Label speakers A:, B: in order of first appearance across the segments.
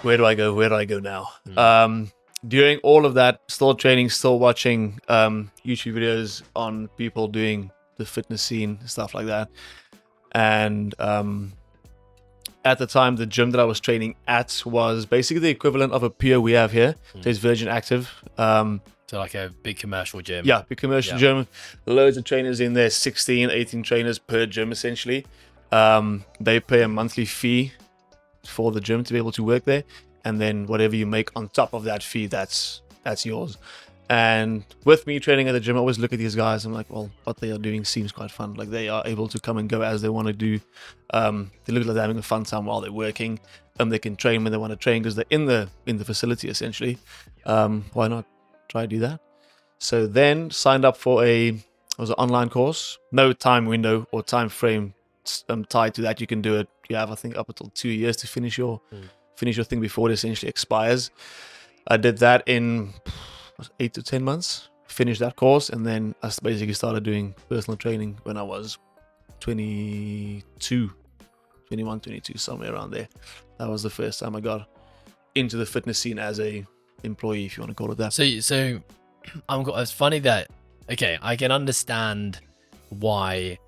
A: where do I go? Where do I go now?
B: Mm.
A: During all of that, still training, still watching YouTube videos on people doing the fitness scene, stuff like that. And at the time, the gym that I was training at was basically the equivalent of a pier we have here. So it's Virgin Active.
B: So like a big commercial gym.
A: Yeah, big commercial gym. Loads of trainers in there, 16, 18 trainers per gym, essentially. They pay a monthly fee for the gym to be able to work there. And then whatever you make on top of that fee, that's yours. And with me training at the gym, I always look at these guys. I'm like, well, what they are doing seems quite fun. Like they are able to come and go as they want to do. They look like they're having a fun time while they're working. They can train when they want to train because they're in the facility essentially. Why not try to do that? So then signed up for it was an online course. No time window or time frame tied to that. You can do it. You have I think up until 2 years to finish your thing before it essentially expires. I did that in 8 to 10 months, finished that course, and then I basically started doing personal training when I was 21, 22, somewhere around there. That was the first time I got into the fitness scene as a employee, if you want to call it that.
B: So it's funny that, okay, I can understand why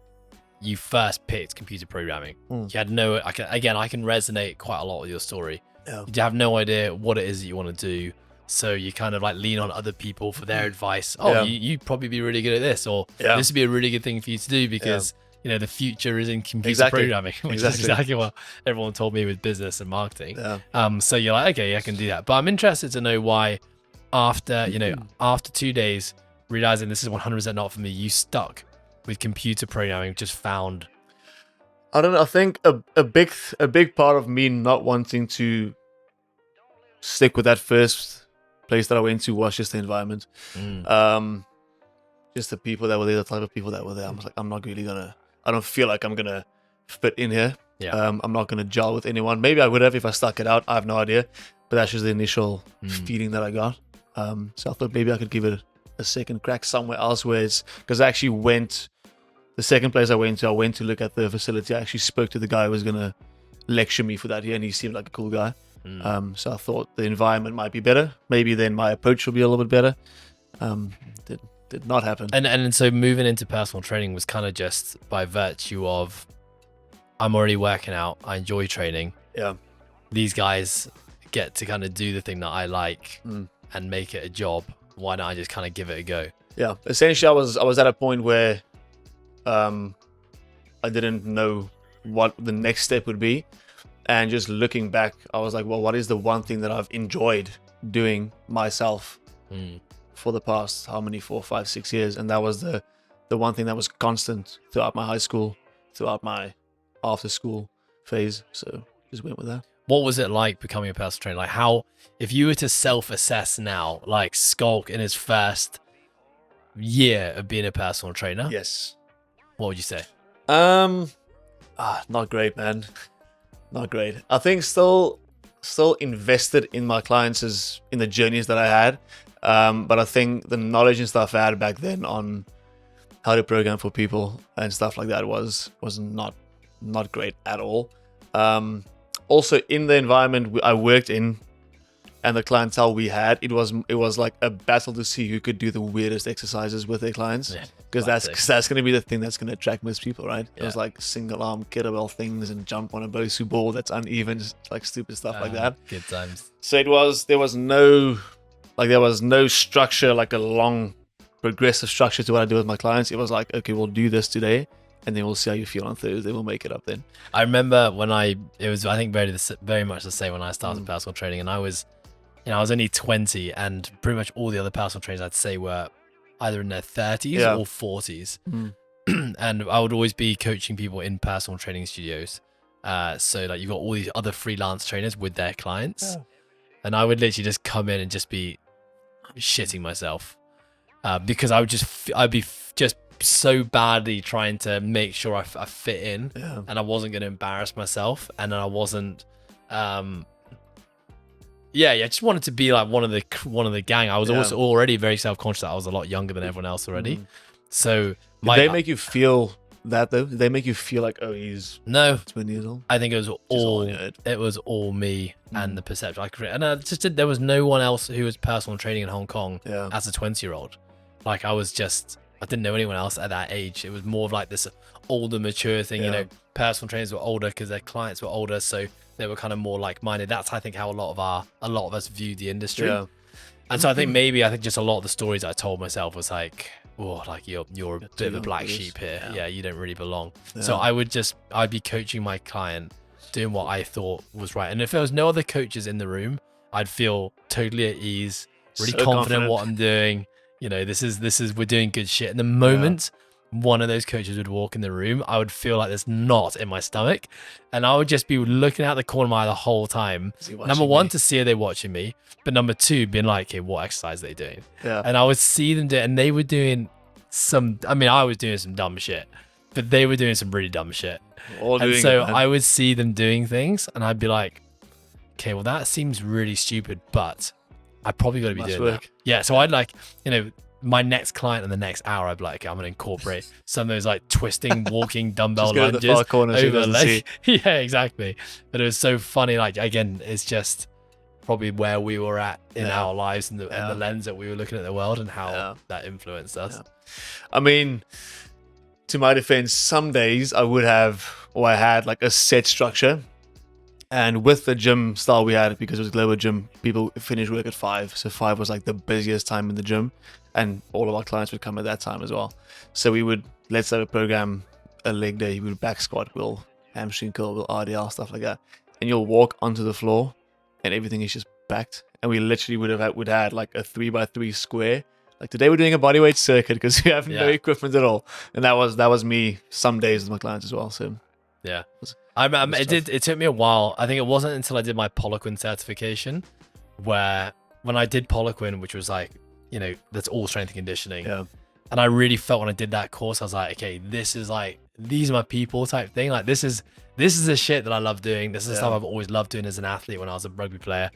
B: you first picked computer programming. You had I can resonate quite a lot with your story.
A: Yeah.
B: You have no idea what it is that you want to do. So you kind of like lean on other people for their advice. You'd probably be really good at this, or this would be a really good thing for you to do because the future is in computer programming, which is exactly what everyone told me with business and marketing. So you're like, okay, I can do that. But I'm interested to know why after 2 days realizing this is 100% not for me, you stuck with computer programming, just found.
A: I don't know. I think a big part of me not wanting to stick with that first place that I went to was just the environment. Just the people that were there, the type of people that were there. I was like, I don't feel like I'm gonna fit in here. I'm not gonna gel with anyone. Maybe I would have if I stuck it out. I have no idea, but that's just the initial feeling that I got. So I thought maybe I could give it a second crack somewhere else, where it's because I actually went. The second place I went to look at the facility. I actually spoke to the guy who was gonna lecture me for that year, and he seemed like a cool guy. So I thought the environment might be better. Maybe then my approach will be a little bit better. Did not happen.
B: And so moving into personal training was kind of just by virtue of I'm already working out. I enjoy training.
A: Yeah.
B: These guys get to kind of do the thing that I like and make it a job. Why not I just kind of give it a go?
A: Yeah. Essentially, I was at a point where I didn't know what the next step would be. And just looking back, I was like, well, what is the one thing that I've enjoyed doing myself for the past, 4, 5, 6 years? And that was the one thing that was constant throughout my high school, throughout my after school phase. So just went with that.
B: What was it like becoming a personal trainer? Like how, if you were to self-assess now, like Schalk in his first year of being a personal trainer,
A: Yes.
B: what would you say?
A: Not great, man. Not great. I think still invested in my clients in the journeys that I had. But I think the knowledge and stuff I had back then on how to program for people and stuff like that was not great at all. Also in the environment I worked in and the clientele we had, it was like a battle to see who could do the weirdest exercises with their clients, because that's going to be the thing that's going to attract most people, right? It was like single arm kettlebell things and jump on a Bosu ball that's uneven, like stupid stuff like that.
B: Good times.
A: So there was no structure, like a long progressive structure to what I do with my clients. It was like, okay, we'll do this today, and then we'll see how you feel on Thursday. We'll make it up then. I
B: remember when I think very much the same when I started personal training, and I was only 20, and pretty much all the other personal trainers I'd say were either in their 30s or 40s. And I would always be coaching people in personal training studios. So like you've got all these other freelance trainers with their clients. And I would literally just come in and just be shitting myself. Because I'd be just so badly trying to make sure I fit in, and I wasn't going to embarrass myself. And then I wasn't, I just wanted to be like one of the gang. I was also already very self-conscious that I was a lot younger than everyone else already. So
A: did they make you feel that though? Did they make you feel like, oh, he's
B: No,
A: 20 years old?
B: I think it was
A: all in your head.
B: me and the perception I created. And I just did, there was no one else who was personal training in Hong Kong as a 20-year-old. Like I didn't know anyone else at that age. It was more of like this older, mature thing. You know, personal trainers were older because their clients were older, so they were kind of more like-minded. That's I think how a lot of us viewed the industry. Yeah. And so I think just a lot of the stories I told myself was like, oh, like you're a bit of a black sheep here. Yeah, you don't really belong. So I'd be coaching my client, doing what I thought was right. And if there was no other coaches in the room, I'd feel totally at ease, really confident what I'm doing. You know, this is we're doing good shit. And the moment one of those coaches would walk in the room, I would feel like this knot in my stomach, and I would just be looking out the corner of my eye the whole time. Number one, to see are they watching me, but number two, being like, hey, what exercise are they doing? Yeah. And I would see them do it, and they were doing I was doing some dumb shit, but they were doing some really dumb shit. And so I would see them doing things, and I'd be like, okay, well, that seems really stupid, but I probably got to be doing that. Yeah, so I'd like, you know, my next client in the next hour, I'd be like, okay, I'm gonna incorporate some of those like twisting, walking dumbbell lunges
A: to the far corner
B: over the leg. Yeah, exactly. But it was so funny. Like again, it's just probably where we were at in our lives and the lens that we were looking at the world and how that influenced us. Yeah.
A: I mean, to my defense, some days I had like a set structure. And with the gym style we had, because it was a global gym, people finished work at 5. So 5 was like the busiest time in the gym. And all of our clients would come at that time as well. So we would, let's have a program, a leg day, we would back squat, we'll hamstring curl, we'll RDL, stuff like that. And you'll walk onto the floor and everything is just packed. And we literally would had like a 3x3 square. Like today we're doing a bodyweight circuit because we have no equipment at all. And that was me some days with my clients as well. So
B: yeah. It took me a while. I think it wasn't until I did my Poliquin certification where when I did Poliquin, which was like, you know, that's all strength and conditioning. Yeah. And I really felt when I did that course, I was like, okay, this is like, these are my people type thing. Like this is the shit that I love doing. This is the stuff I've always loved doing as an athlete when I was a rugby player.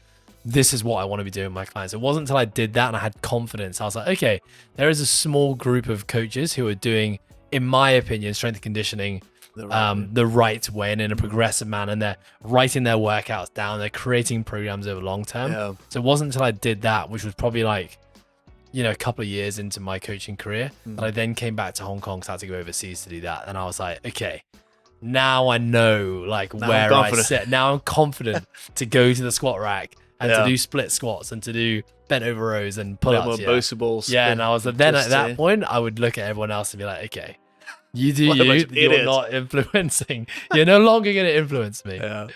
B: This is what I want to be doing with my clients. It wasn't until I did that and I had confidence. I was like, okay, there is a small group of coaches who are doing, in my opinion, strength and conditioning the right way and in a progressive manner, and they're writing their workouts down. They're creating programs over long term. Yeah. So it wasn't until I did that, which was probably like, you know, a couple of years into my coaching career, that I then came back to Hong Kong, so I had to go overseas to do that. And I was like, okay, now I know like where I sit. Now I'm confident to go to the squat rack and to do split squats and to do bent over rows and pull-ups. Yeah, and I was then at that point, I would look at everyone else and be like, okay, you do you're not influencing. You're no longer going to influence me. Yeah.